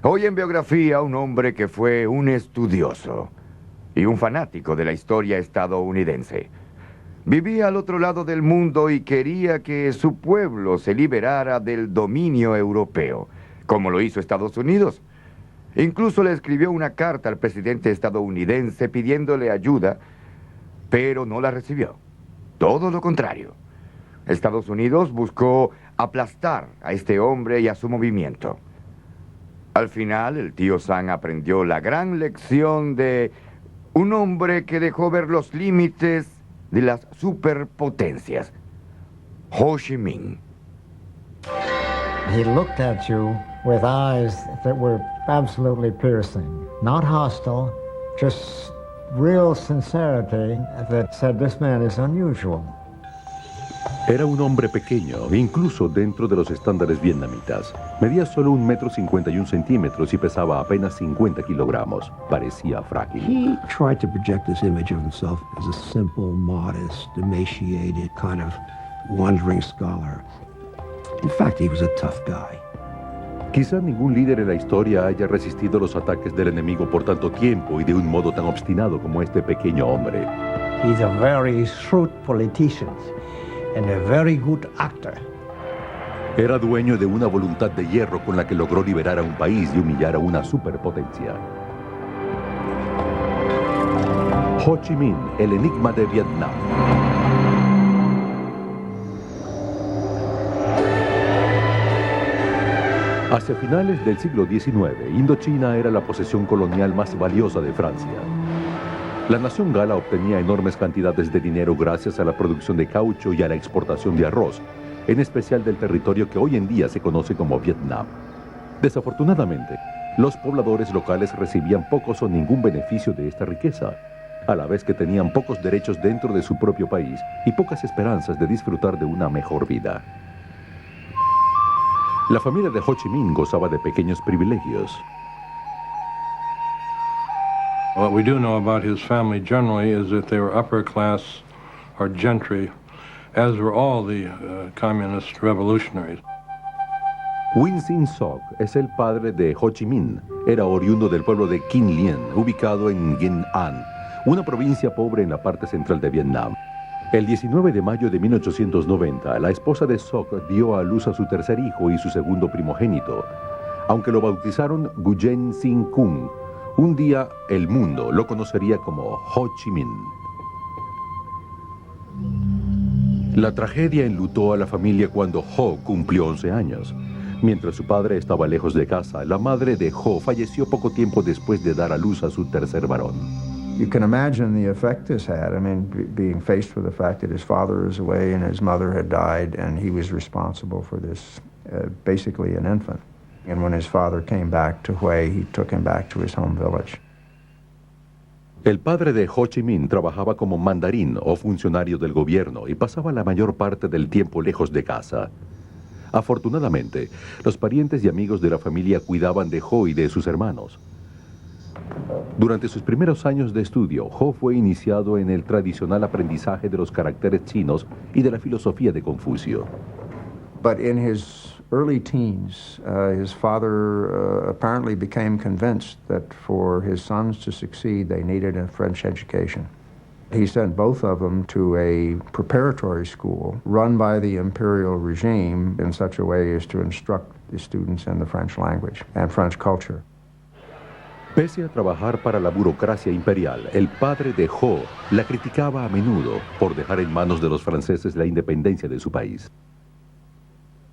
Hoy en biografía, un hombre que fue un estudioso y un fanático de la historia estadounidense. Vivía al otro lado del mundo y quería que su pueblo se liberara del dominio europeo, como lo hizo Estados Unidos. Incluso le escribió una carta al presidente estadounidense pidiéndole ayuda, pero no la recibió. Todo lo contrario. Estados Unidos buscó aplastar a este hombre y a su movimiento. Al final, el tío Sam aprendió la gran lección de un hombre que dejó ver los límites de las superpotencias. Ho Chi Minh. He looked at you with eyes that were absolutely piercing, not hostile, just real sincerity that said this man is unusual. Era un hombre pequeño, incluso dentro de los estándares vietnamitas. Medía solo 1,51 metros y pesaba apenas 50 kilogramos. Parecía frágil. He tried to project this image of himself as a simple, modest, emaciated, kind of wandering scholar. In fact, he was a tough guy. Quizá ningún líder en la historia haya resistido los ataques del enemigo por tanto tiempo y de un modo tan obstinado como este pequeño hombre. He's a very shrewd politician and a very good actor. Era dueño de una voluntad de hierro con la que logró liberar a un país y humillar a una superpotencia. Ho Chi Minh, el enigma de Vietnam. Hacia finales del siglo XIX, Indochina era la posesión colonial más valiosa de Francia. La nación gala obtenía enormes cantidades de dinero gracias a la producción de caucho y a la exportación de arroz, en especial del territorio que hoy en día se conoce como Vietnam. Desafortunadamente, los pobladores locales recibían pocos o ningún beneficio de esta riqueza, a la vez que tenían pocos derechos dentro de su propio país y pocas esperanzas de disfrutar de una mejor vida. La familia de Ho Chi Minh gozaba de pequeños privilegios. What we do know about his family generally is that they were upper class or gentry, as were all the communist revolutionaries. Win Sin Soc es el padre de Ho Chi Minh. Era oriundo del pueblo de Kinh Lien, ubicado en Nghệ An, una provincia pobre en la parte central de Vietnam. El 19 de mayo de 1890, la esposa de Soc dio a luz a su tercer hijo y su segundo primogénito, aunque lo bautizaron Nguyen Sinh Cung. Un día el mundo lo conocería como Ho Chi Minh. La tragedia enlutó a la familia cuando Ho cumplió 11 años. Mientras su padre estaba lejos de casa, la madre de Ho falleció poco tiempo después de dar a luz a su tercer varón. You can imagine the effect this had. I mean, being faced with the fact that his father is away and his mother had died and he was responsible for this, basically an infant. And when his father came back to Hue, he took him back to his home village. El padre de Ho Chi Minh trabajaba como mandarín o funcionario del gobierno y pasaba la mayor parte del tiempo lejos de casa. Afortunadamente, los parientes y amigos de la familia cuidaban de Ho y de sus hermanos. Durante sus primeros años de estudio, Ho fue iniciado en el tradicional aprendizaje de los caracteres chinos y de la filosofía de Confucio. But in his early teens, his father apparently became convinced that for his sons to succeed, they needed a French education. He sent both of them to a preparatory school run by the imperial regime in such a way as to instruct the students in the French language and French culture. Pese a trabajar para la burocracia imperial, el padre de Ho la criticaba a menudo por dejar en manos de los franceses la independencia de su país.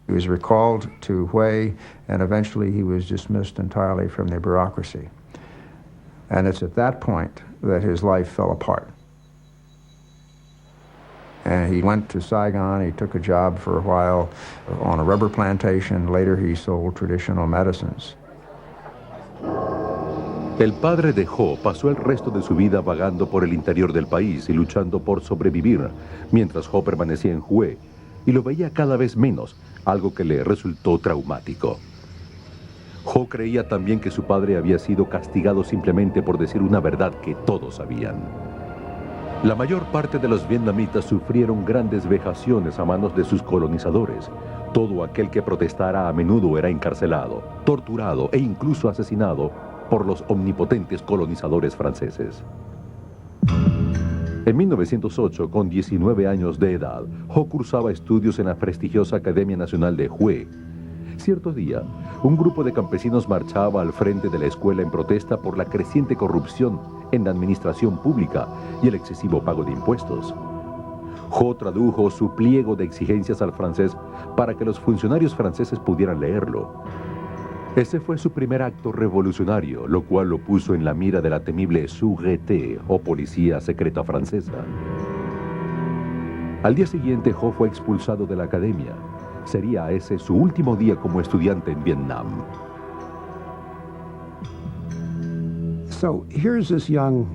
He was recalled to Hue, and eventually he was dismissed entirely from the bureaucracy. And it's at that point that his life fell apart. And he went to Saigon, he took a job for a while on a rubber plantation. Later he sold traditional medicines. El padre de Ho pasó el resto de su vida vagando por el interior del país y luchando por sobrevivir, mientras Ho permanecía en Hue, y lo veía cada vez menos, algo que le resultó traumático. Ho creía también que su padre había sido castigado simplemente por decir una verdad que todos sabían. La mayor parte de los vietnamitas sufrieron grandes vejaciones a manos de sus colonizadores. Todo aquel que protestara a menudo era encarcelado, torturado e incluso asesinado por los omnipotentes colonizadores franceses. En 1908, con 19 años de edad, Ho cursaba estudios en la prestigiosa Academia Nacional de Hue. Cierto día, un grupo de campesinos marchaba al frente de la escuela en protesta por la creciente corrupción en la administración pública y el excesivo pago de impuestos. Ho tradujo su pliego de exigencias al francés para que los funcionarios franceses pudieran leerlo. Ese fue su primer acto revolucionario, lo cual lo puso en la mira de la temible Sûreté, o policía secreta francesa. Al día siguiente, Ho fue expulsado de la academia. Sería ese su último día como estudiante en Vietnam. So here's this young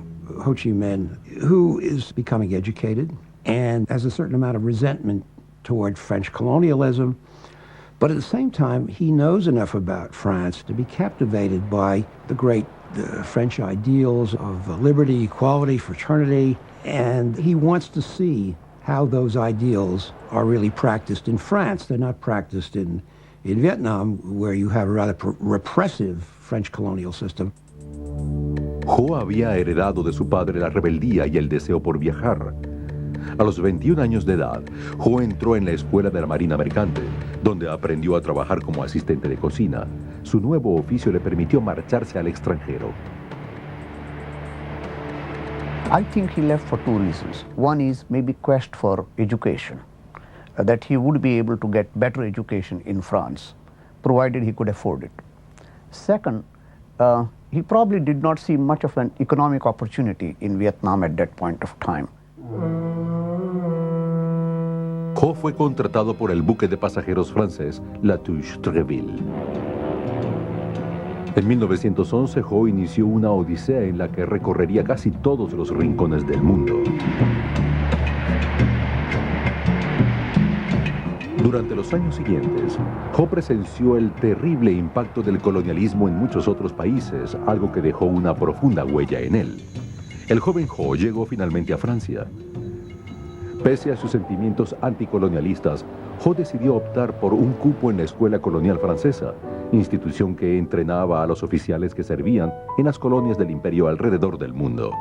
Ho Chi Minh who is becoming educated and has a certain amount of resentment toward French colonialism. But at the same time, he knows enough about France to be captivated by the great French ideals of liberty, equality, fraternity, and he wants to see how those ideals are really practiced in France. They're not practiced in Vietnam, where you have a rather repressive French colonial system. Ho había heredado de su padre la rebeldía y el deseo por viajar. A los 21 años de edad, Ho entró en la escuela de la Marina Mercante, donde aprendió a trabajar como asistente de cocina. Su nuevo oficio le permitió marcharse al extranjero. I think he left for two reasons. One is maybe quest for education, that he would be able to get better education in France, provided he could afford it. Second, he probably did not see much of an economic opportunity in Vietnam at that point of time. Ho fue contratado por el buque de pasajeros francés La Touche-Treville. En 1911, Ho inició una odisea en la que recorrería casi todos los rincones del mundo. Durante los años siguientes, Ho presenció el terrible impacto del colonialismo en muchos otros países, algo que dejó una profunda huella en él. El joven Ho llegó finalmente a Francia. Pese a sus sentimientos anticolonialistas, Ho decidió optar por un cupo en la Escuela Colonial Francesa, institución que entrenaba a los oficiales que servían en las colonias del imperio alrededor del mundo.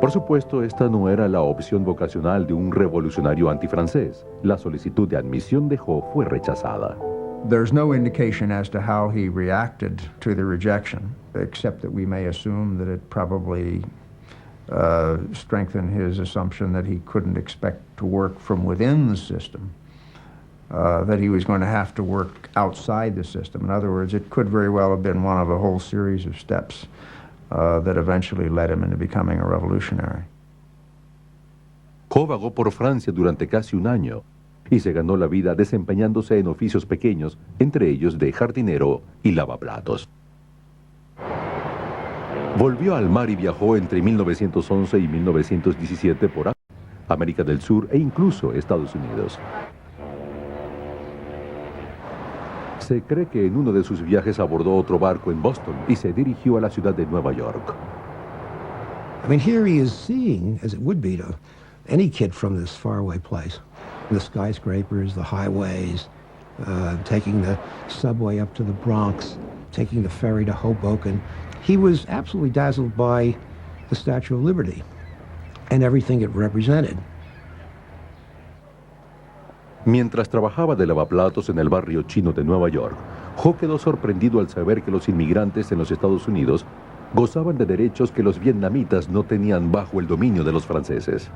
Por supuesto, esta no era la opción vocacional de un revolucionario antifrancés. La solicitud de admisión de Ho fue rechazada. There's no indication as to how he reacted to the rejection, except that we may assume that it probably strengthened his assumption that he couldn't expect to work from within the system, that he was going to have to work outside the system. In other words, it could very well have been one of a whole series of steps that eventually led him into becoming a revolutionary. Ho vagó por Francia durante casi un año y se ganó la vida desempeñándose en oficios pequeños, entre ellos de jardinero y lavaplatos. Volvió al mar y viajó entre 1911 y 1917 por América del Sur e incluso Estados Unidos. Se cree que en uno de sus viajes abordó otro barco en Boston y se dirigió a la ciudad de Nueva York. I mean, here he is seeing, as it would be to any kid from this faraway place, the skyscrapers, the highways, taking the subway up to the Bronx, taking the ferry to Hoboken. He was absolutely dazzled by the Statue of Liberty and everything it represented. Mientras trabajaba de lavaplatos en el barrio chino de Nueva York, Ho quedó sorprendido al saber que los inmigrantes en los Estados Unidos gozaban de derechos que los vietnamitas no tenían bajo el dominio de los franceses.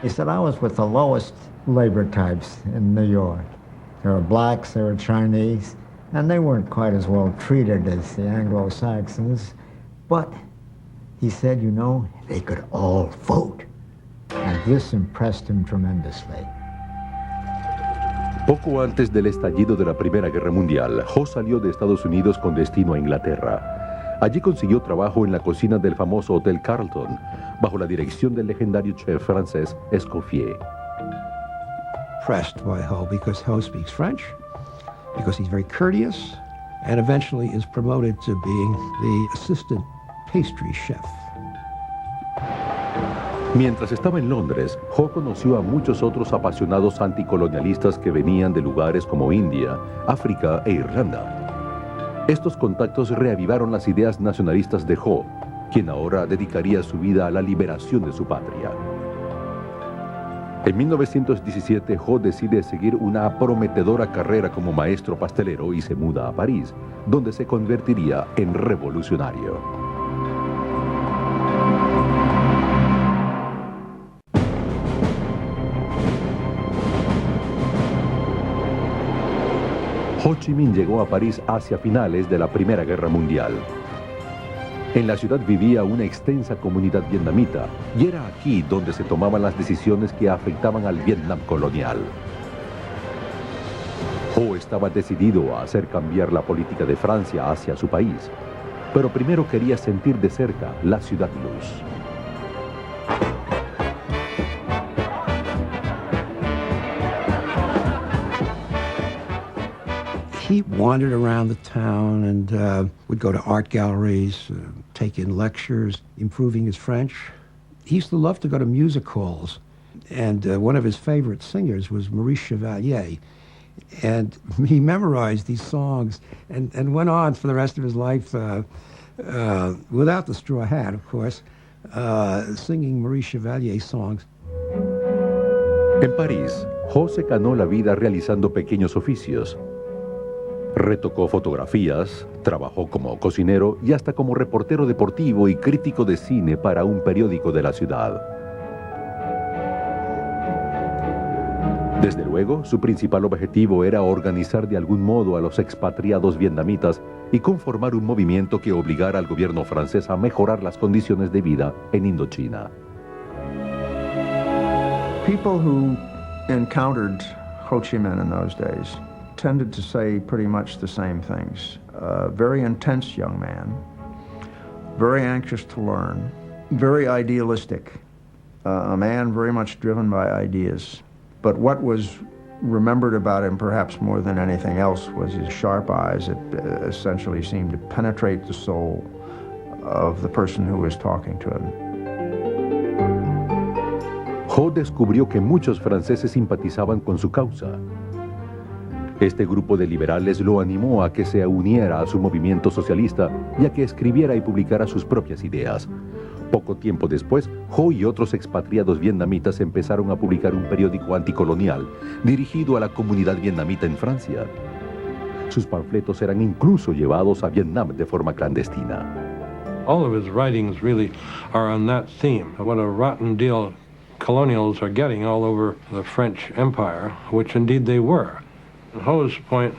He said, I was with the lowest labor types in New York. There were blacks, there were Chinese, and they weren't quite as well treated as the Anglo-Saxons. But he said, you know, they could all vote. And this impressed him tremendously. Poco antes del estallido de la Primera Guerra Mundial, Ho salió de Estados Unidos con destino a Inglaterra. Allí consiguió trabajo en la cocina del famoso Hotel Carlton, bajo la dirección del legendario chef francés Escoffier. Impressed by Ho because Ho speaks French, because he's very courteous, and eventually is promoted to being the assistant pastry chef. Mientras estaba en Londres, Ho conoció a muchos otros apasionados anticolonialistas que venían de lugares como India, África e Irlanda. Estos contactos reavivaron las ideas nacionalistas de Ho, quien ahora dedicaría su vida a la liberación de su patria. En 1917, Ho decide seguir una prometedora carrera como maestro pastelero y se muda a París, donde se convertiría en revolucionario. Ho Chi Minh llegó a París hacia finales de la Primera Guerra Mundial. En la ciudad vivía una extensa comunidad vietnamita y era aquí donde se tomaban las decisiones que afectaban al Vietnam colonial. Ho estaba decidido a hacer cambiar la política de Francia hacia su país, pero primero quería sentir de cerca la Ciudad Luz. He wandered around the town and would go to art galleries, take in lectures, improving his French. He used to love to go to music halls, and one of his favorite singers was Maurice Chevalier. And he memorized these songs and went on for the rest of his life, without the straw hat, of course, singing Maurice Chevalier songs. En París, Ho se ganó la vida realizando pequeños oficios. Retocó fotografías, trabajó como cocinero y hasta como reportero deportivo y crítico de cine para un periódico de la ciudad. Desde luego, su principal objetivo era organizar de algún modo a los expatriados vietnamitas y conformar un movimiento que obligara al gobierno francés a mejorar las condiciones de vida en Indochina. People who encountered Ho Chi Minh in those days tended to say pretty much the same things. Very intense young man, very anxious to learn, very idealistic, a man very much driven by ideas. But what was remembered about him perhaps more than anything else was his sharp eyes that essentially seemed to penetrate the soul of the person who was talking to him. Ho descubrió que muchos franceses simpatizaban con su causa. Este grupo de liberales lo animó a que se uniera a su movimiento socialista y a que escribiera y publicara sus propias ideas. Poco tiempo después, Ho y otros expatriados vietnamitas empezaron a publicar un periódico anticolonial dirigido a la comunidad vietnamita en Francia. Sus panfletos eran incluso llevados a Vietnam de forma clandestina. All of his writings really are on that theme. What a rotten deal colonials are getting all over the French Empire, which indeed they were. Ho's point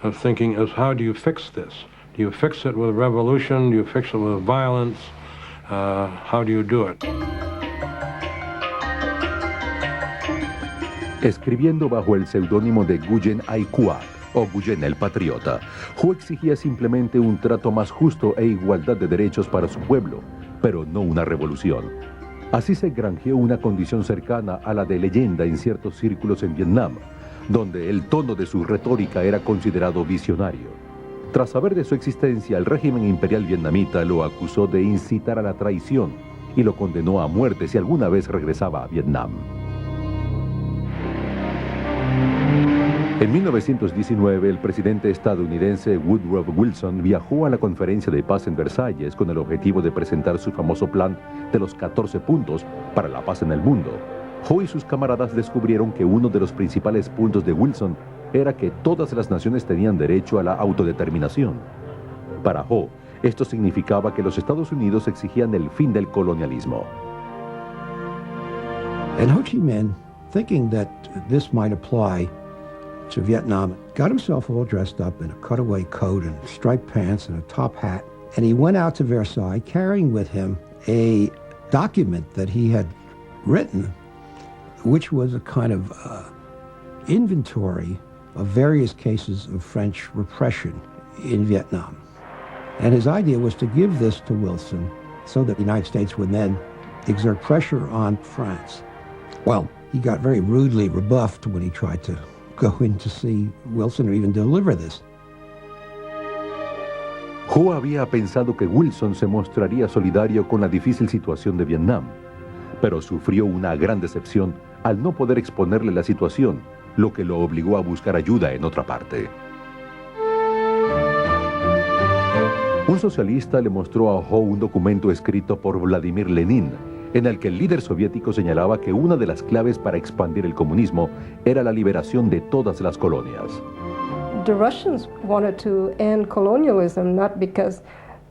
of thinking is, how do you fix this? Do you fix it with revolution? Do you fix it with violence? How do you do it? Escribiendo bajo el seudónimo de Nguyen Ai Quoc, o Nguyen el Patriota, Ho exigía simplemente un trato más justo e igualdad de derechos para su pueblo, pero no una revolución. Así se granjeó una condición cercana a la de leyenda en ciertos círculos en Vietnam, donde el tono de su retórica era considerado visionario. Tras saber de su existencia, el régimen imperial vietnamita lo acusó de incitar a la traición y lo condenó a muerte si alguna vez regresaba a Vietnam. En 1919, el presidente estadounidense Woodrow Wilson viajó a la conferencia de paz en Versalles con el objetivo de presentar su famoso plan de los 14 puntos para la paz en el mundo. Ho y sus camaradas descubrieron que uno de los principales puntos de Wilson era que todas las naciones tenían derecho a la autodeterminación. Para Ho, esto significaba que los Estados Unidos exigían el fin del colonialismo. And Ho Chi Minh, thinking that this might apply to Vietnam, got himself all dressed up in a cutaway coat and striped pants and a top hat, and he went out to Versailles carrying with him a document that he had written, which was a kind of inventory of various cases of French repression in Vietnam. And his idea was to give this to Wilson so that the United States would then exert pressure on France. Well, he got very rudely rebuffed when he tried to go in to see Wilson or even deliver this. Ho había pensado que Wilson se mostraría solidario con la difícil situación de Vietnam, pero sufrió una gran decepción al no poder exponerle la situación, lo que lo obligó a buscar ayuda en otra parte. Un socialista le mostró a Ho un documento escrito por Vladimir Lenin, en el que el líder soviético señalaba que una de las claves para expandir el comunismo era la liberación de todas las colonias. The Russians wanted to end colonialism not because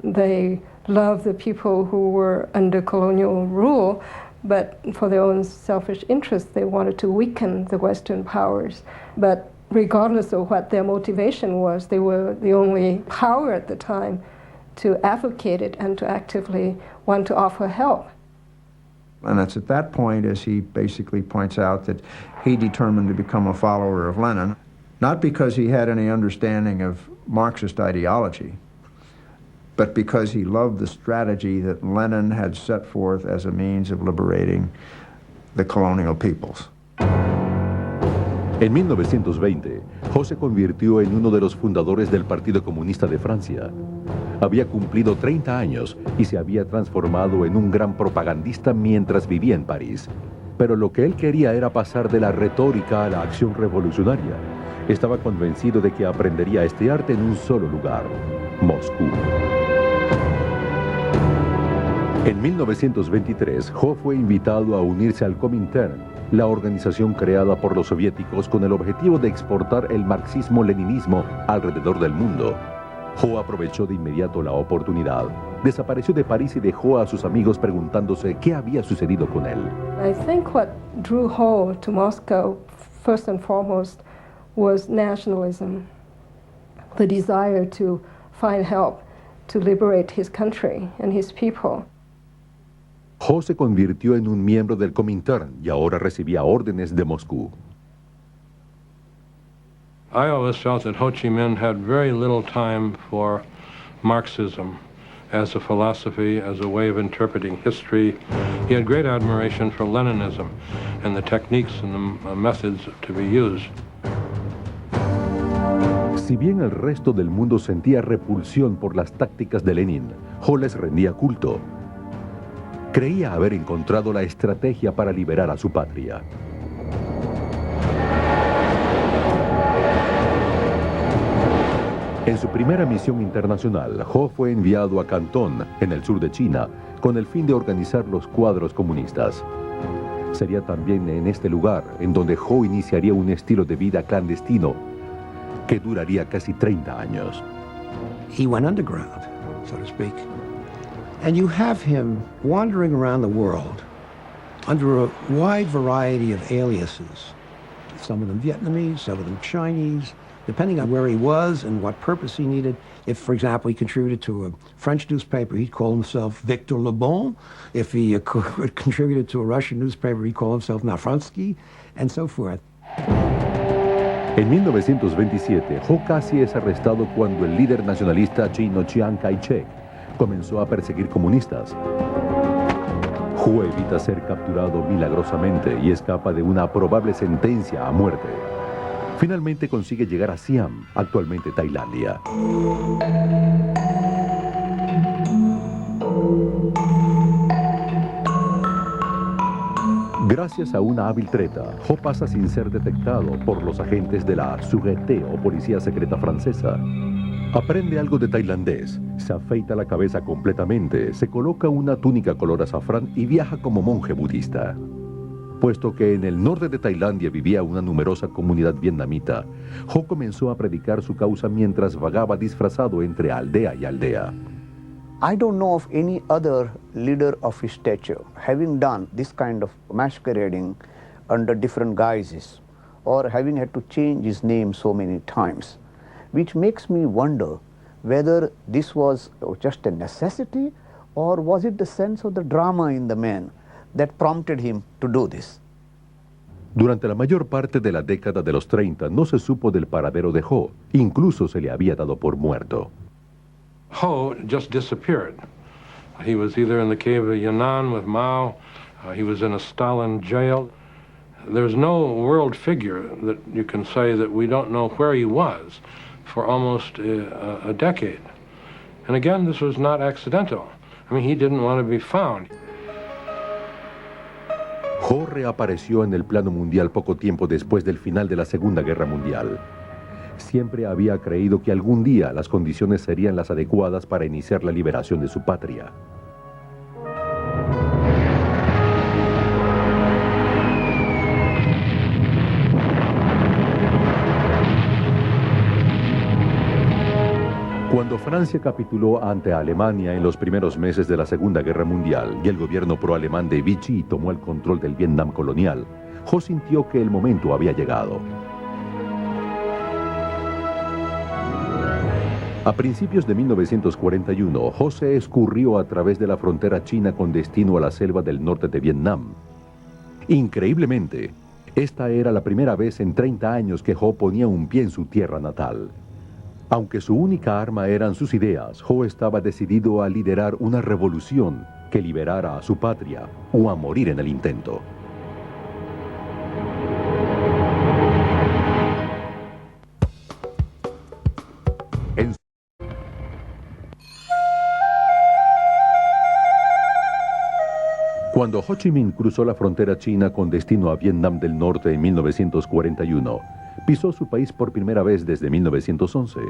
they loved the people who were under colonial rule, but for their own selfish interests. They wanted to weaken the Western powers. But regardless of what their motivation was, they were the only power at the time to advocate it and to actively want to offer help. And it's at that point, as he basically points out, that he determined to become a follower of Lenin, not because he had any understanding of Marxist ideology, but because he loved the strategy that Lenin had set forth as a means of liberating the colonial peoples. En 1920, Ho se convirtió en uno de los fundadores del Partido Comunista de Francia. Había cumplido 30 años y se había transformado en un gran propagandista mientras vivía en París. Pero lo que él quería era pasar de la retórica a la acción revolucionaria. Estaba convencido de que aprendería este arte en un solo lugar, Moscú. En 1923, Ho fue invitado a unirse al Comintern, la organización creada por los soviéticos con el objetivo de exportar el marxismo-leninismo alrededor del mundo. Ho aprovechó de inmediato la oportunidad. Desapareció de París y dejó a sus amigos preguntándose qué había sucedido con él. I think what drew Ho to Moscow, first and foremost, was nationalism, the desire to find help to liberate his country and his people. Ho se convirtió en un miembro del Comintern y ahora recibía órdenes de Moscú. I always felt that Ho Chi Minh had very little time for Marxism as a philosophy, as a way of interpreting history. He had great admiration for Leninism and the techniques and the methods to be used. Si bien el resto del mundo sentía repulsión por las tácticas de Lenin, Ho les rendía culto. Creía haber encontrado la estrategia para liberar a su patria. En su primera misión internacional, Ho fue enviado a Cantón, en el sur de China, con el fin de organizar los cuadros comunistas. Sería también en este lugar en donde Ho iniciaría un estilo de vida clandestino que duraría casi 30 años. He went underground, so to speak. And you have him wandering around the world under a wide variety of aliases. Some of them Vietnamese, some of them Chinese, depending on where he was and what purpose he needed. If, for example, he contributed to a French newspaper, he'd call himself Victor Le Bon. If he contributed to a Russian newspaper, he'd call himself Nafransky, and so forth. En 1927, Ho casi es arrestado cuando el líder nacionalista chino Chiang Kai-shek comenzó a perseguir comunistas. Ho evita ser capturado milagrosamente y escapa de una probable sentencia a muerte. Finalmente consigue llegar a Siam, actualmente Tailandia. Gracias a una hábil treta, Ho pasa sin ser detectado por los agentes de la Sûreté o Policía Secreta Francesa. Aprende algo de tailandés, se afeita la cabeza completamente, se coloca una túnica color azafrán y viaja como monje budista. Puesto que en el norte de Tailandia vivía una numerosa comunidad vietnamita, Ho comenzó a predicar su causa mientras vagaba disfrazado entre aldea y aldea. I don't know of any other leader of his stature having done this kind of masquerading under different guises or having had to change his name so many times, which makes me wonder whether this was just a necessity or was it the sense of the drama in the man that prompted him to do this. Durante la mayor parte de la década de los 30 no se supo del paradero de Ho, incluso se le había dado por muerto. Ho just disappeared. He was either in the cave of Yan'an with Mao, he was in a Stalin jail. There's no world figure that you can say that we don't know where he was for almost a decade. And again, this was not accidental. I mean, he didn't want to be found. Ho reapareció en el plano mundial poco tiempo después del final de la Segunda Guerra Mundial. Siempre había creído que algún día las condiciones serían las adecuadas para iniciar la liberación de su patria. Cuando Francia capituló ante Alemania en los primeros meses de la Segunda Guerra Mundial y el gobierno pro-alemán de Vichy tomó el control del Vietnam colonial, Ho sintió que el momento había llegado. A principios de 1941, Ho se escurrió a través de la frontera china con destino a la selva del norte de Vietnam. Increíblemente, esta era la primera vez en 30 años que Ho ponía un pie en su tierra natal. Aunque su única arma eran sus ideas, Ho estaba decidido a liderar una revolución que liberara a su patria o a morir en el intento. Cuando Ho Chi Minh cruzó la frontera china con destino a Vietnam del Norte en 1941, pisó su país por primera vez desde 1911.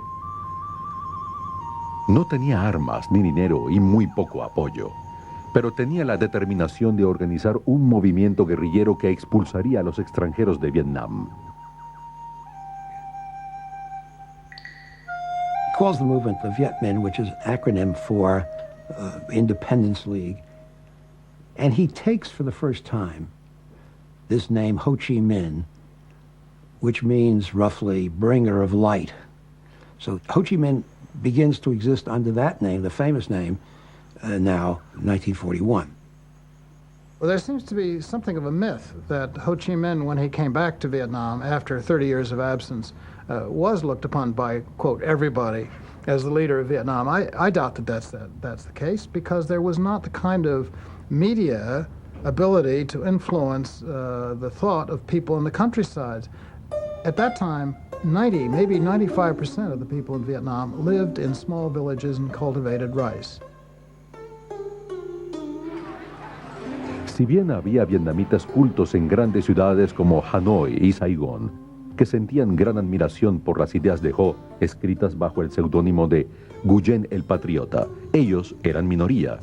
No tenía armas ni dinero y muy poco apoyo, pero tenía la determinación de organizar un movimiento guerrillero que expulsaría a los extranjeros de Vietnam. He calls the movement the Viet Minh, which is an acronym for Independence League. And he takes for the first time this name Ho Chi Minh, which means roughly bringer of light. So Ho Chi Minh begins to exist under that name, the famous name, now, 1941. Well, there seems to be something of a myth that Ho Chi Minh, when he came back to Vietnam after 30 years of absence, was looked upon by, quote, everybody as the leader of Vietnam. I doubt that that's the case, because there was not the kind of media ability to influence the thought of people in the countryside. At that time, 90, maybe 95% of the people in Vietnam lived in small villages and cultivated rice. Si bien había vietnamitas cultos en grandes ciudades como Hanoi y Saigón, que sentían gran admiración por las ideas de Ho, escritas bajo el seudónimo de Nguyen el Patriota, ellos eran minoría.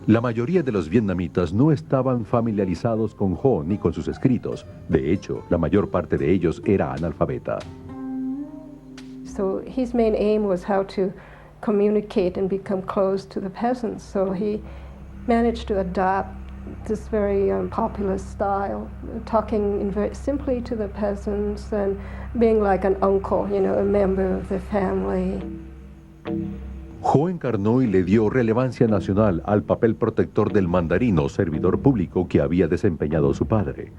La mayoría de los vietnamitas no estaban familiarizados con Ho ni con sus escritos. De hecho, la mayor parte de ellos era analfabeta. So his main aim was how to communicate and become close to the peasants. So he managed to adopt this very popular style, talking very simply to the peasants and being like an uncle, you know, a member of the family. Ho encarnó y le dio relevancia nacional al papel protector del mandarino, servidor público que había desempeñado su padre.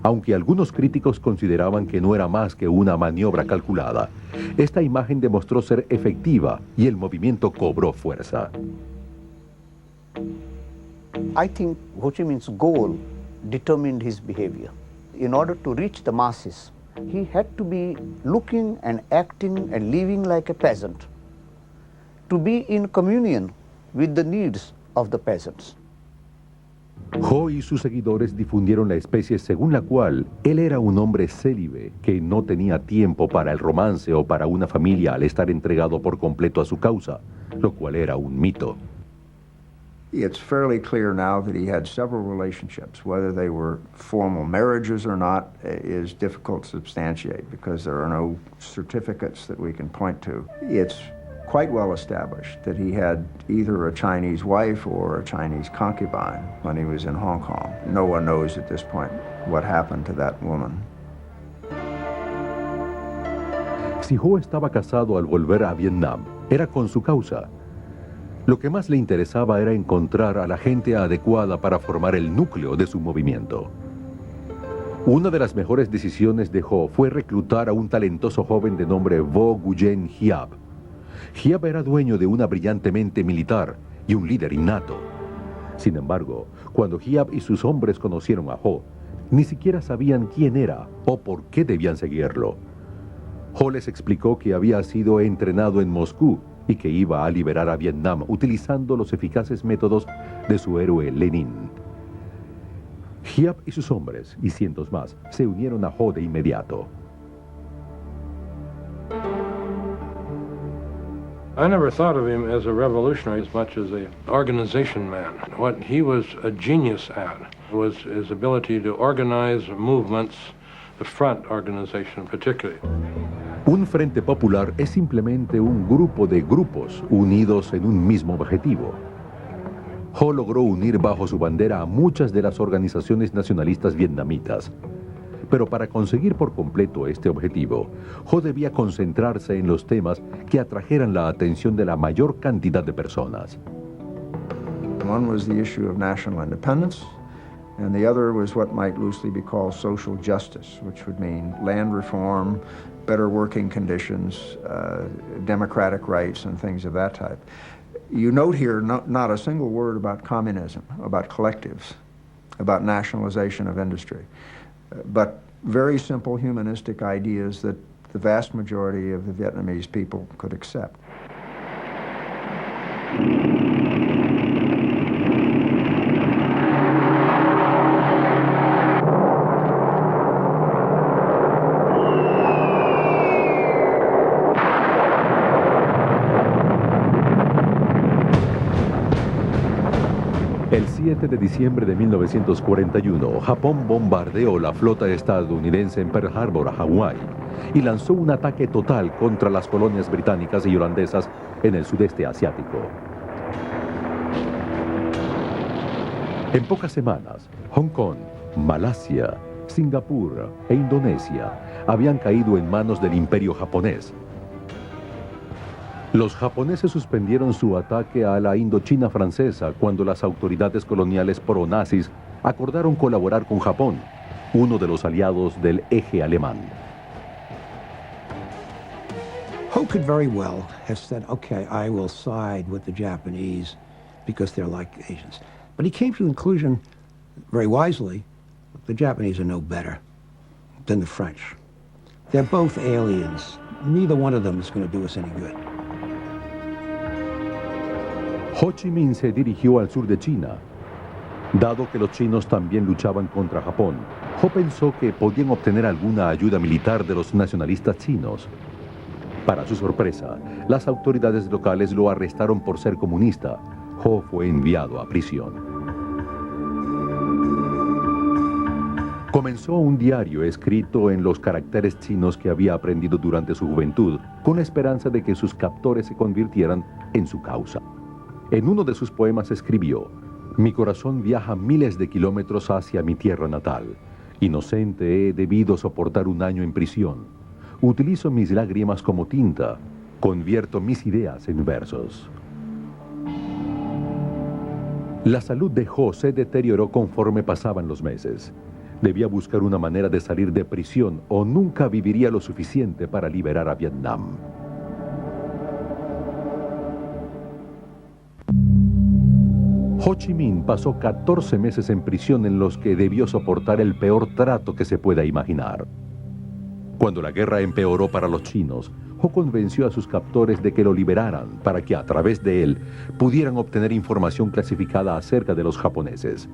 Aunque algunos críticos consideraban que no era más que una maniobra calculada, esta imagen demostró ser efectiva y el movimiento cobró fuerza. I think Ho Chi Minh's goal determined his behavior. In order to reach the masses, he had to be looking and acting and living like a peasant, to be in communion with the needs of the peasants. Ho y sus seguidores difundieron la especie según la cual él era un hombre célibe que no tenía tiempo para el romance o para una familia al estar entregado por completo a su causa, lo cual era un mito. It's fairly clear now that he had several relationships. Whether they were formal marriages or not is difficult to substantiate because there are no certificates that we can point to. It's quite well established that he had either a Chinese wife or a Chinese concubine when he was in Hong Kong. No one knows at this point what happened to that woman. Si Ho estaba casado al volver a Vietnam, era con su causa. Lo que más le interesaba era encontrar a la gente adecuada para formar el núcleo de su movimiento. Una de las mejores decisiones de Ho fue reclutar a un talentoso joven de nombre Vo Nguyen Hiap. Hiap era dueño de una brillante mente militar y un líder innato. Sin embargo, cuando Hiap y sus hombres conocieron a Ho, ni siquiera sabían quién era o por qué debían seguirlo. Ho les explicó que había sido entrenado en Moscú y que iba a liberar a Vietnam utilizando los eficaces métodos de su héroe Lenin. Giap y sus hombres, y cientos más, se unieron a Ho de inmediato. I never thought of him as a revolutionary as much as an organization man. What he was a genius at was his ability to organize movements, the front organization particularly. Un frente popular es simplemente un grupo de grupos unidos en un mismo objetivo. Ho logró unir bajo su bandera a muchas de las organizaciones nacionalistas vietnamitas. Pero para conseguir por completo este objetivo, Ho debía concentrarse en los temas que atrajeran la atención de la mayor cantidad de personas. One was the issue of national independence, and the other was what might loosely be called social justice, which would mean land reform, better working conditions, democratic rights, and things of that type. You note here not a single word about communism, about collectives, about nationalization of industry, but very simple humanistic ideas that the vast majority of the Vietnamese people could accept. El 7 de diciembre de 1941, Japón bombardeó la flota estadounidense en Pearl Harbor, Hawái, y lanzó un ataque total contra las colonias británicas y holandesas en el sudeste asiático. En pocas semanas, Hong Kong, Malasia, Singapur e Indonesia habían caído en manos del Imperio japonés. Los japoneses suspendieron su ataque a la Indochina francesa cuando las autoridades coloniales pro-nazis acordaron colaborar con Japón, uno de los aliados del eje alemán. Ho could very well have said, okay, I will side with the Japanese because they're like Asians. But he came to the conclusion, very wisely, the Japanese are no better than the French. They're both aliens. Neither one of them is going to do us any good. Ho Chi Minh se dirigió al sur de China. Dado que los chinos también luchaban contra Japón, Ho pensó que podían obtener alguna ayuda militar de los nacionalistas chinos. Para su sorpresa, las autoridades locales lo arrestaron por ser comunista. Ho fue enviado a prisión. Comenzó un diario escrito en los caracteres chinos que había aprendido durante su juventud, con la esperanza de que sus captores se convirtieran en su causa. En uno de sus poemas escribió: «Mi corazón viaja miles de kilómetros hacia mi tierra natal. Inocente he debido soportar un año en prisión. Utilizo mis lágrimas como tinta. Convierto mis ideas en versos». La salud de Ho se deterioró conforme pasaban los meses. Debía buscar una manera de salir de prisión o nunca viviría lo suficiente para liberar a Vietnam. Ho Chi Minh pasó 14 meses en prisión en los que debió soportar el peor trato que se pueda imaginar. Cuando la guerra empeoró para los chinos, Ho convenció a sus captores de que lo liberaran para que a través de él pudieran obtener información clasificada acerca de los japoneses.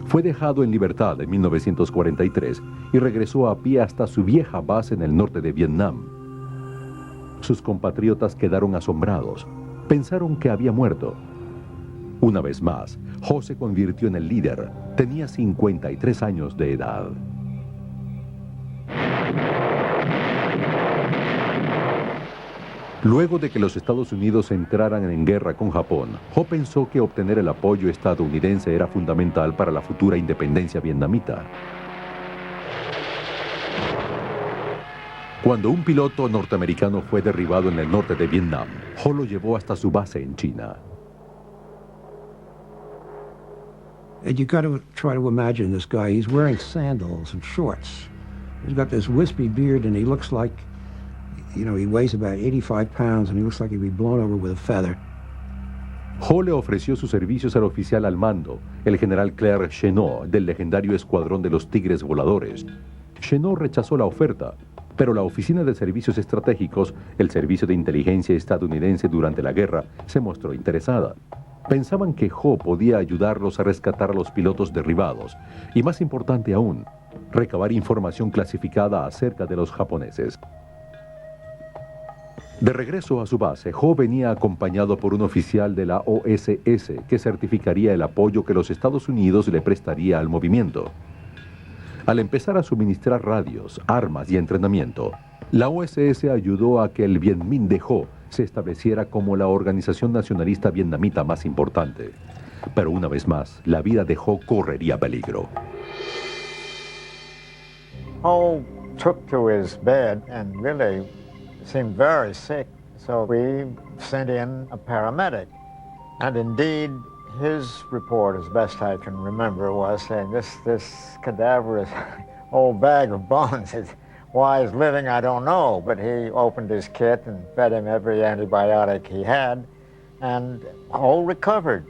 Fue dejado en libertad en 1943 y regresó a pie hasta su vieja base en el norte de Vietnam. Sus compatriotas quedaron asombrados. Pensaron que había muerto. Una vez más, Ho se convirtió en el líder. Tenía 53 años de edad. Luego de que los Estados Unidos entraran en guerra con Japón, Ho pensó que obtener el apoyo estadounidense era fundamental para la futura independencia vietnamita. Cuando un piloto norteamericano fue derribado en el norte de Vietnam, Ho lo llevó hasta su base en China. And you got to try to imagine this guy. He's wearing sandals and shorts. He's got this wispy beard, and he looks like, you know, he weighs about 85 pounds, and he looks like he'd be blown over with a feather. Ho le ofreció sus servicios al oficial al mando, el general Claire Chennault, del legendario escuadrón de los Tigres Voladores. Chennault rechazó la oferta, Pero la Oficina de Servicios Estratégicos, el servicio de inteligencia estadounidense durante la guerra, se mostró interesada. Pensaban que Ho podía ayudarlos a rescatar a los pilotos derribados y, más importante aún, recabar información clasificada acerca de los japoneses. De regreso a su base, Ho venía acompañado por un oficial de la OSS que certificaría el apoyo que los Estados Unidos le prestaría al movimiento. Al empezar a suministrar radios, armas y entrenamiento, la OSS ayudó a que el Viet Minh de Ho se estableciera como la organización nacionalista vietnamita más importante. Pero una vez más, la vida de Ho correría peligro. Ho took to his bed and really seemed very sick, so we sent in a paramedic. And indeed, his report, as best I can remember, was saying this cadaverous old bag of bones is why he's living, I don't know. But he opened his kit and fed him every antibiotic he had, and Ho recovered.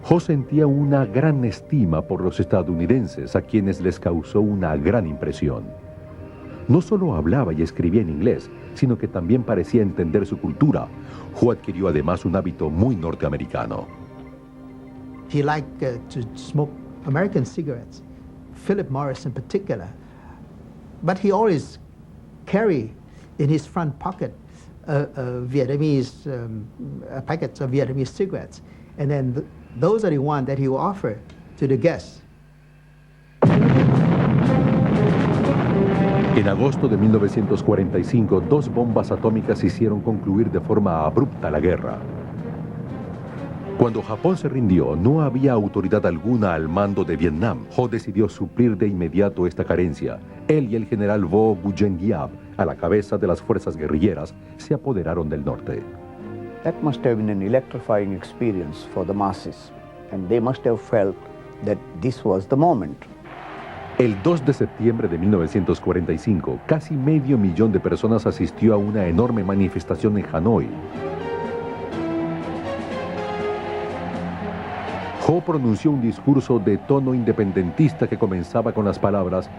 Ho sentía una gran estima por los estadounidenses, a quienes les causó una gran impresión. No solo hablaba y escribía en inglés, sino que también parecía entender su cultura. Ho adquirió además un hábito muy norteamericano. He liked to smoke American cigarettes, Philip Morris in particular. But he always carried in his front pocket Vietnamese packets of Vietnamese cigarettes. And then those are the ones that he will offer to the guests. En agosto de 1945, 2 bombas atómicas hicieron concluir de forma abrupta la guerra. Cuando Japón se rindió, no había autoridad alguna al mando de Vietnam. Ho decidió suplir de inmediato esta carencia. Él y el general Vo Nguyen Giap, a la cabeza de las fuerzas guerrilleras, se apoderaron del norte. That must have been an electrifying experience for the masses, and they must have felt that this was the moment. El 2 de septiembre de 1945, casi 500,000 de personas asistió a una enorme manifestación en Hanoi. Ho pronunció un discurso de tono independentista que comenzaba con las palabras: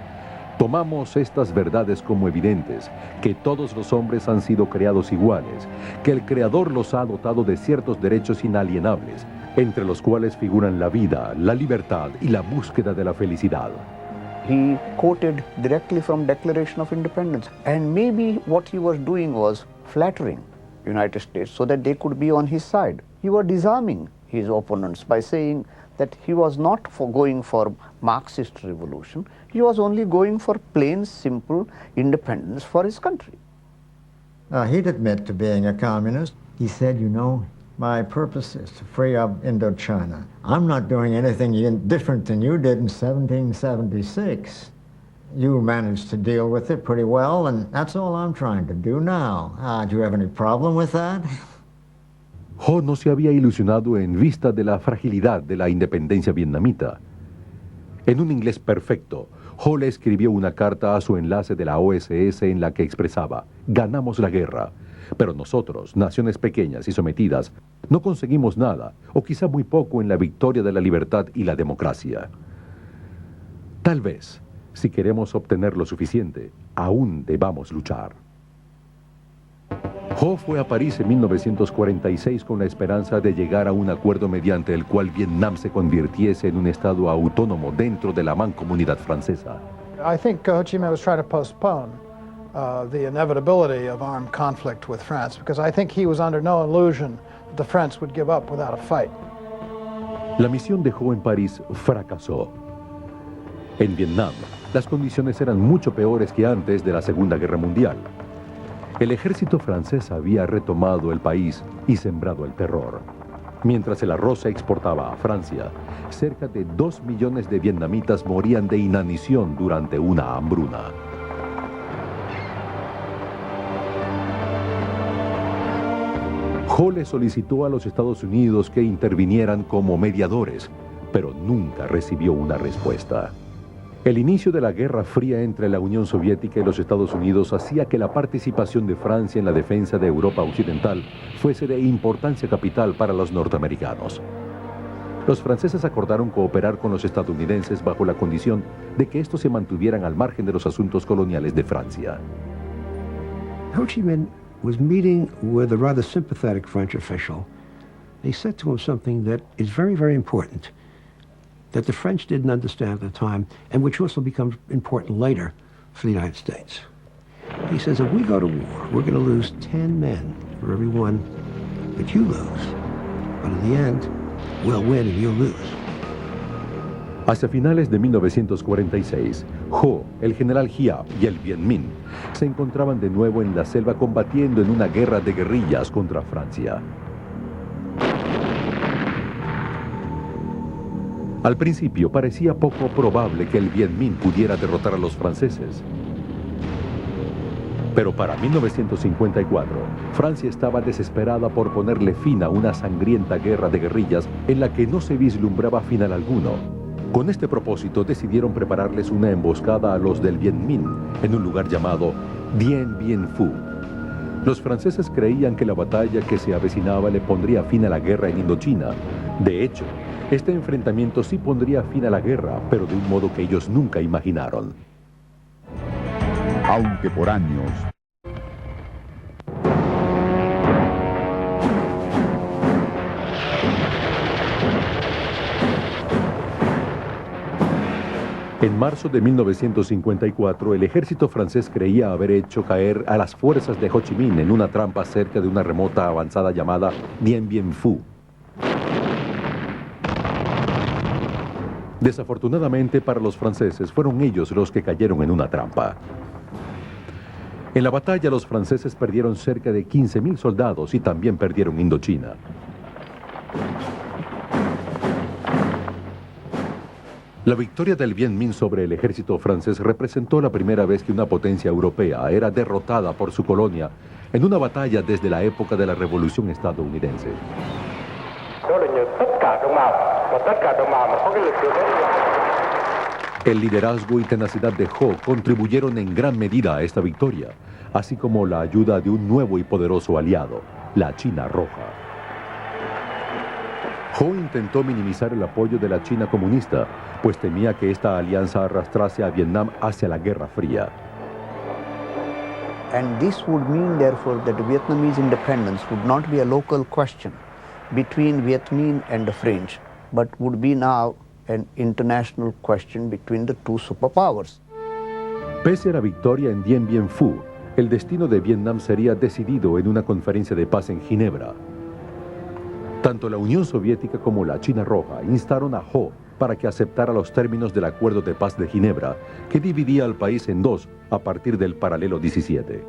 tomamos estas verdades como evidentes, que todos los hombres han sido creados iguales, que el Creador los ha dotado de ciertos derechos inalienables, entre los cuales figuran la vida, la libertad y la búsqueda de la felicidad. He quoted directly from Declaration of Independence, and maybe what he was doing was flattering the United States so that they could be on his side. He was disarming his opponents by saying that he was not going for Marxist revolution, he was only going for plain, simple independence for his country. He'd admit to being a communist. He said, you know, my purpose is to free up Indochina. I'm not doing anything different than you did in 1776. You managed to deal with it pretty well, and that's all I'm trying to do now. Do you have any problem with that? Ho no se había ilusionado en vista de la fragilidad de la independencia vietnamita. En un inglés perfecto, Ho le escribió una carta a su enlace de la OSS en la que expresaba: ganamos la guerra, pero nosotros, naciones pequeñas y sometidas, no conseguimos nada, o quizá muy poco en la victoria de la libertad y la democracia. Tal vez, si queremos obtener lo suficiente, aún debamos luchar. Ho fue a París en 1946 con la esperanza de llegar a un acuerdo mediante el cual Vietnam se convirtiese en un estado autónomo dentro de la mancomunidad francesa. I think Ho Chi Minh was trying to postpone the inevitability of armed conflict with France, because I think he was under no illusion that the French would give up without a fight. La misión de Ho en París fracasó. En Vietnam, las condiciones eran mucho peores que antes de la Segunda Guerra Mundial. El ejército francés había retomado el país y sembrado el terror. Mientras el arroz se exportaba a Francia, cerca de 2 millones de vietnamitas morían de inanición durante una hambruna. Ho le solicitó a los Estados Unidos que intervinieran como mediadores, pero nunca recibió una respuesta. El inicio de la Guerra Fría entre la Unión Soviética y los Estados Unidos hacía que la participación de Francia en la defensa de Europa Occidental fuese de importancia capital para los norteamericanos. los franceses acordaron cooperar con los estadounidenses bajo la condición de que estos se mantuvieran al margen de los asuntos coloniales de Francia. Ho Chi Minh was meeting with a rather sympathetic French official. He said to him something that is very, very important, that the French didn't understand at the time, and which also becomes important later for the United States. He says, if we go to war, we're going to lose 10 men for every one that you lose. But in the end, we'll win and you'll lose. Hacia finales de 1946, Ho, el general Giap y el Viet Minh se encontraban de nuevo en la selva combatiendo en una guerra de guerrillas contra Francia. Al principio parecía poco probable que el Viet Minh pudiera derrotar a los franceses. Pero para 1954, Francia estaba desesperada por ponerle fin a una sangrienta guerra de guerrillas en la que no se vislumbraba final alguno. Con este propósito decidieron prepararles una emboscada a los del Viet Minh en un lugar llamado Dien Bien Phu. Los franceses creían que la batalla que se avecinaba le pondría fin a la guerra en Indochina. De hecho, este enfrentamiento sí pondría fin a la guerra, pero de un modo que ellos nunca imaginaron. Aunque por años En marzo de 1954, el ejército francés creía haber hecho caer a las fuerzas de Ho Chi Minh en una trampa cerca de una remota avanzada llamada Dien Bien Phu. Desafortunadamente para los franceses, fueron ellos los que cayeron en una trampa. En la batalla, los franceses perdieron cerca de 15,000 soldados y también perdieron Indochina. La victoria del Viet Minh sobre el ejército francés representó la primera vez que una potencia europea era derrotada por su colonia en una batalla desde la época de la Revolución estadounidense. El liderazgo y tenacidad de Ho contribuyeron en gran medida a esta victoria, así como la ayuda de un nuevo y poderoso aliado, la China Roja. Ho intentó minimizar el apoyo de la China comunista, pues temía que esta alianza arrastrase a Vietnam hacia la Guerra Fría. And this would mean, therefore, that Vietnamese independence would not be a local question between Viet Minh and the French, but would be now an international question between the two superpowers. Pese a la victoria en Dien Bien Phu, el destino de Vietnam sería decidido en una conferencia de paz en Ginebra. Tanto la Unión Soviética como la China Roja instaron a Ho para que aceptara los términos del Acuerdo de Paz de Ginebra, que dividía al país en dos a partir del paralelo 17.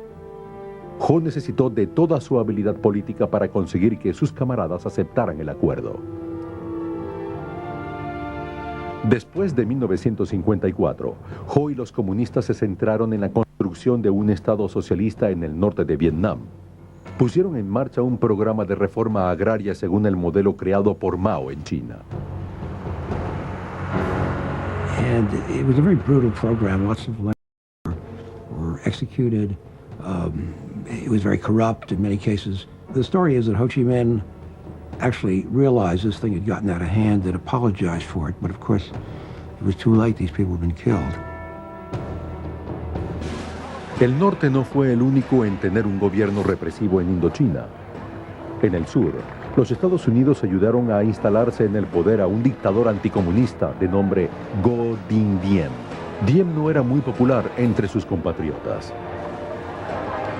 Ho necesitó de toda su habilidad política para conseguir que sus camaradas aceptaran el acuerdo. Después de 1954, Ho y los comunistas se centraron en la construcción de un Estado socialista en el norte de Vietnam. Pusieron en marcha un programa de reforma agraria según el modelo creado por Mao en China. And it was a very brutal program. Lots of labor were executed. It was very corrupt in many cases. The story is that Ho Chi Minh actually realized this thing had gotten out of hand and apologized for it. But of course, it was too late. These people had been killed. El norte no fue el único en tener un gobierno represivo en Indochina. En el sur, los Estados Unidos ayudaron a instalarse en el poder a un dictador anticomunista de nombre Ngo Dinh Diem. Diem no era muy popular entre sus compatriotas.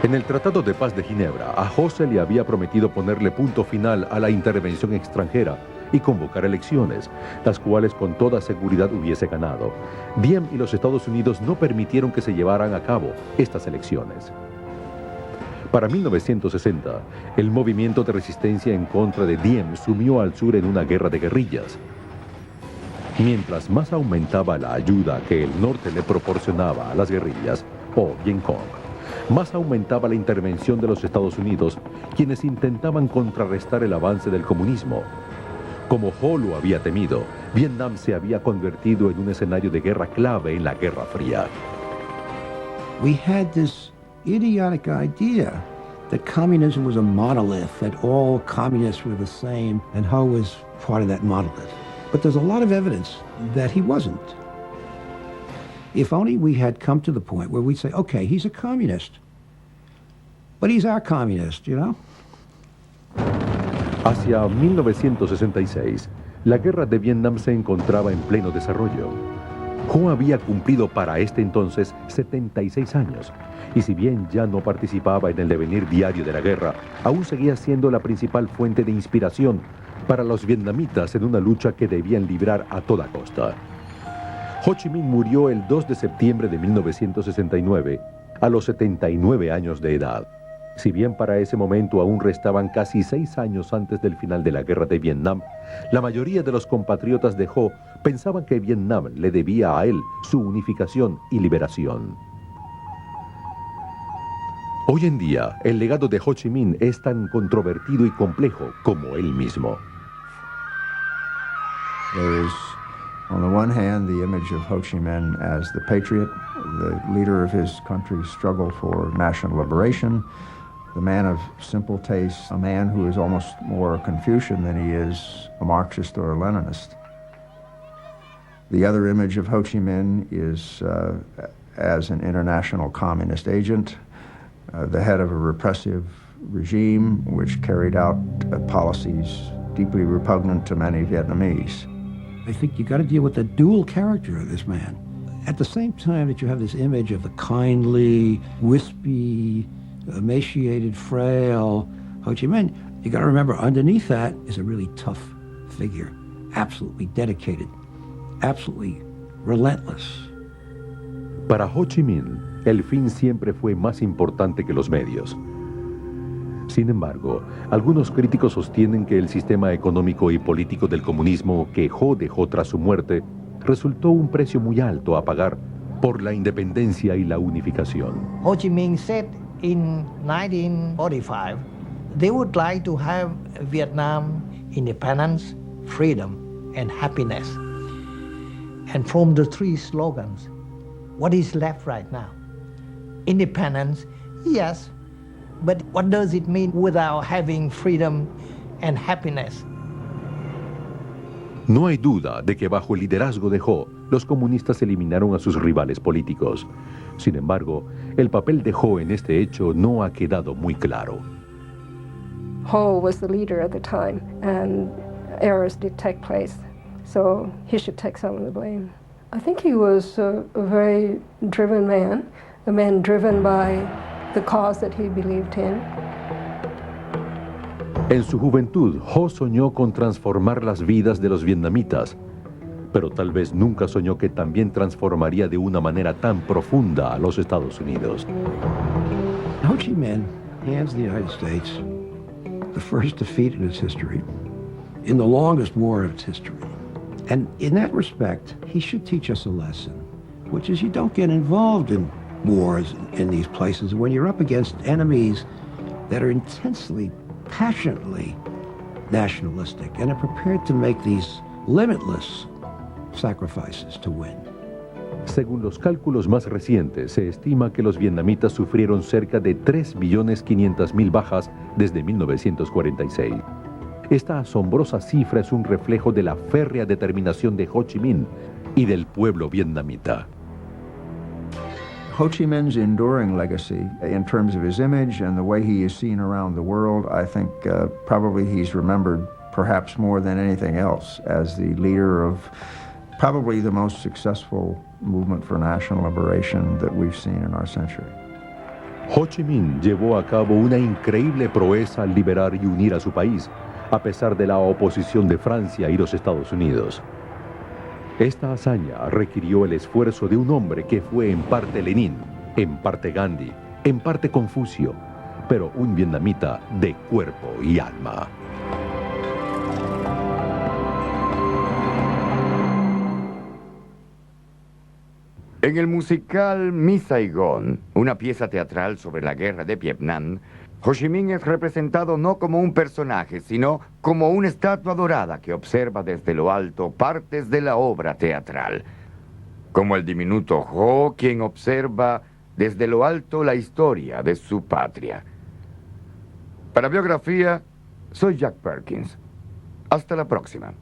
En el Tratado de Paz de Ginebra, a Ho se le había prometido ponerle punto final a la intervención extranjera y convocar elecciones, las cuales con toda seguridad hubiese ganado. Diem y los Estados Unidos no permitieron que se llevaran a cabo estas elecciones. Para 1960, el movimiento de resistencia en contra de Diem sumió al sur en una guerra de guerrillas. Mientras más aumentaba la ayuda que el norte le proporcionaba a las guerrillas, o Vietcong, más aumentaba la intervención de los Estados Unidos, quienes intentaban contrarrestar el avance del comunismo. Como Ho lo había temido, Vietnam se había convertido en un escenario de guerra clave en la Guerra Fría. We had this idiotic idea that communism was a monolith, that all communists were the same, and Ho was part of that monolith. But there's a lot of evidence that he wasn't. If only we had come to the point where we'd say, okay, he's a communist, but he's our communist, you know? Hacia 1966, la guerra de Vietnam se encontraba en pleno desarrollo. Ho había cumplido para este entonces 76 años, y si bien ya no participaba en el devenir diario de la guerra, aún seguía siendo la principal fuente de inspiración para los vietnamitas en una lucha que debían librar a toda costa. Ho Chi Minh murió el 2 de septiembre de 1969, a los 79 años de edad. Si bien para ese momento aún restaban casi 6 años antes del final de la guerra de Vietnam, la mayoría de los compatriotas de Ho pensaban que Vietnam le debía a él su unificación y liberación. Hoy en día, el legado de Ho Chi Minh es tan controvertido y complejo como él mismo. There is, on the one hand, the image of Ho Chi Minh as the patriot, the leader of his country's struggle for national liberation, the man of simple tastes, a man who is almost more a Confucian than he is a Marxist or a Leninist. The other image of Ho Chi Minh is as an international communist agent, the head of a repressive regime which carried out policies deeply repugnant to many Vietnamese. I think you got to deal with the dual character of this man. At the same time that you have this image of the kindly, wispy, emaciated, frail Ho Chi Minh, you got to remember underneath that is a really tough figure, absolutely dedicated, absolutely relentless. Para Ho Chi Minh, el fin siempre fue más importante que los medios. Sin embargo, algunos críticos sostienen que el sistema económico y político del comunismo que Ho dejó tras su muerte resultó un precio muy alto a pagar por la independencia y la unificación. Ho Chi Minh said in 1945, they would like to have Vietnam independence, freedom, and happiness. And from the three slogans, what is left right now? Independence, yes, but what does it mean without having freedom and happiness? No hay duda de que bajo el liderazgo de Ho, los comunistas eliminaron a sus rivales políticos. Sin embargo, el papel de Ho en este hecho no ha quedado muy claro. Ho was the leader at the time, and errors did take place, so he should take some of the blame. I think he was a very driven man, a man driven by the cause that he believed in. En su juventud, Ho soñó con transformar las vidas de los vietnamitas, pero tal vez nunca soñó que también transformaría de una manera tan profunda a los Estados Unidos. Ho Chi Minh hands the United States the first defeat in its history, in the longest war of its history. And in that respect, he should teach us a lesson, which is you don't get involved in wars in these places when you're up against enemies that are intensely, passionately nationalistic and are prepared to make these limitless sacrifices to win. Según los cálculos más recientes, se estima que los vietnamitas sufrieron cerca de 3.500.000 bajas desde 1946. Esta asombrosa cifra es un reflejo de la férrea determinación de Ho Chi Minh y del pueblo vietnamita. Ho Chi Minh's enduring legacy in terms of his image and the way he is seen around the world, I think probably he's remembered perhaps more than anything else as the leader of probably the most successful movement for national liberation that we've seen in our century. Ho Chi Minh llevó a cabo una increíble proeza al liberar y unir a su país, a pesar de la oposición de Francia y los Estados Unidos. Esta hazaña requirió el esfuerzo de un hombre que fue en parte Lenin, en parte Gandhi, en parte Confucio, pero un vietnamita de cuerpo y alma. En el musical Miss Saigon, una pieza teatral sobre la guerra de Vietnam, Ho Chi Minh es representado no como un personaje, sino como una estatua dorada que observa desde lo alto partes de la obra teatral. Como el diminuto Ho, quien observa desde lo alto la historia de su patria. Para Biografía, soy Jack Perkins. Hasta la próxima.